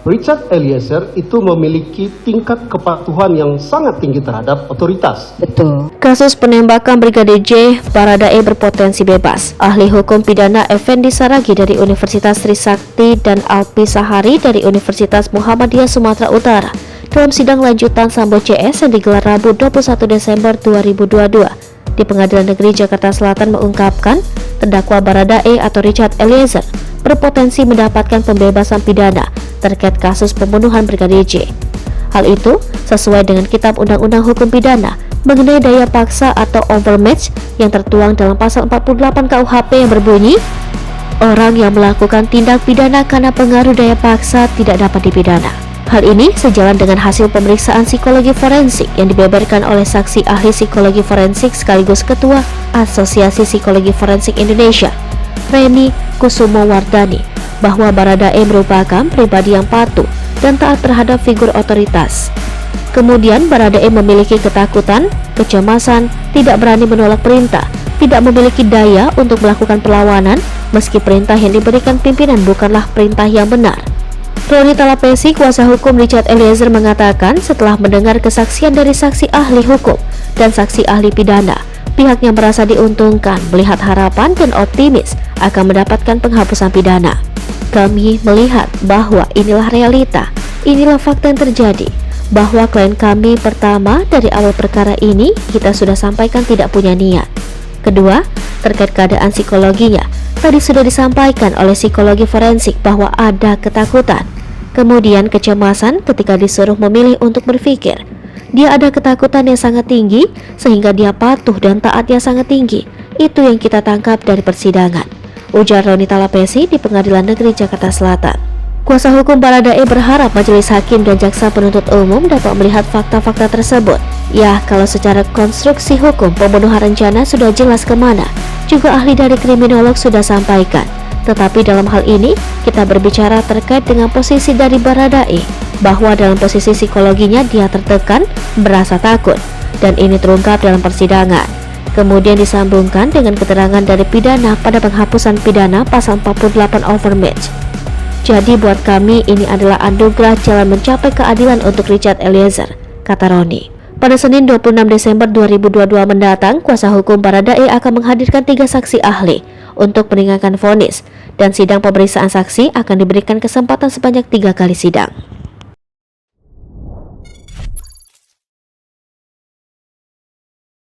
Richard Eliezer itu memiliki tingkat kepatuhan yang sangat tinggi terhadap otoritas. Betul. Kasus penembakan Brigadir J, Baradae berpotensi bebas. Ahli hukum pidana Effendi Saragi dari Universitas Trisakti dan Alpi Sahari dari Universitas Muhammadiyah Sumatera Utara dalam sidang lanjutan Sambo CS yang digelar Rabu 21 Desember 2022 di Pengadilan Negeri Jakarta Selatan mengungkapkan terdakwa Baradae atau Richard Eliezer berpotensi mendapatkan pembebasan pidana terkait kasus pembunuhan Brigadir J. Hal itu sesuai dengan Kitab Undang-Undang Hukum Pidana mengenai daya paksa atau overmatch yang tertuang dalam pasal 48 KUHP yang berbunyi, orang yang melakukan tindak pidana karena pengaruh daya paksa tidak dapat dipidana. Hal ini sejalan dengan hasil pemeriksaan psikologi forensik yang dibeberkan oleh saksi ahli psikologi forensik sekaligus Ketua Asosiasi Psikologi Forensik Indonesia, Reni Kusumo Wardani, bahwa Baradae merupakan pribadi yang patuh dan taat terhadap figur otoritas. Kemudian Baradae memiliki ketakutan, kecemasan, tidak berani menolak perintah, tidak memiliki daya untuk melakukan perlawanan meski perintah yang diberikan pimpinan bukanlah perintah yang benar. Roni Talapesi, kuasa hukum Richard Eliezer, mengatakan setelah mendengar kesaksian dari saksi ahli hukum dan saksi ahli pidana, pihaknya merasa diuntungkan, melihat harapan dan optimis akan mendapatkan penghapusan pidana. Kami melihat bahwa inilah realita, inilah fakta yang terjadi, bahwa klien kami pertama dari awal perkara ini kita sudah sampaikan tidak punya niat. Kedua, terkait keadaan psikologinya, tadi sudah disampaikan oleh psikologi forensik bahwa ada ketakutan, kemudian kecemasan ketika disuruh memilih untuk berpikir. Dia ada ketakutan yang sangat tinggi sehingga dia patuh dan taat yang sangat tinggi. Itu yang kita tangkap dari persidangan, ujar Roni Talapesi di Pengadilan Negeri Jakarta Selatan. Kuasa hukum Baradae berharap majelis hakim dan jaksa penuntut umum dapat melihat fakta-fakta tersebut. Ya, kalau secara konstruksi hukum pembunuhan rencana sudah jelas kemana, juga ahli dari kriminolog sudah sampaikan. Tetapi dalam hal ini kita berbicara terkait dengan posisi dari Baradae, bahwa dalam posisi psikologinya dia tertekan, merasa takut, dan ini terungkap dalam persidangan. Kemudian disambungkan dengan keterangan dari pidana pada penghapusan pidana pasal 48 overmatch. Jadi buat kami ini adalah anugerah jalan mencapai keadilan untuk Richard Eliezer, kata Roni. Pada Senin 26 Desember 2022 mendatang, kuasa hukum Baradae akan menghadirkan 3 saksi ahli untuk meringankan vonis, dan sidang pemeriksaan saksi akan diberikan kesempatan sebanyak 3 kali sidang.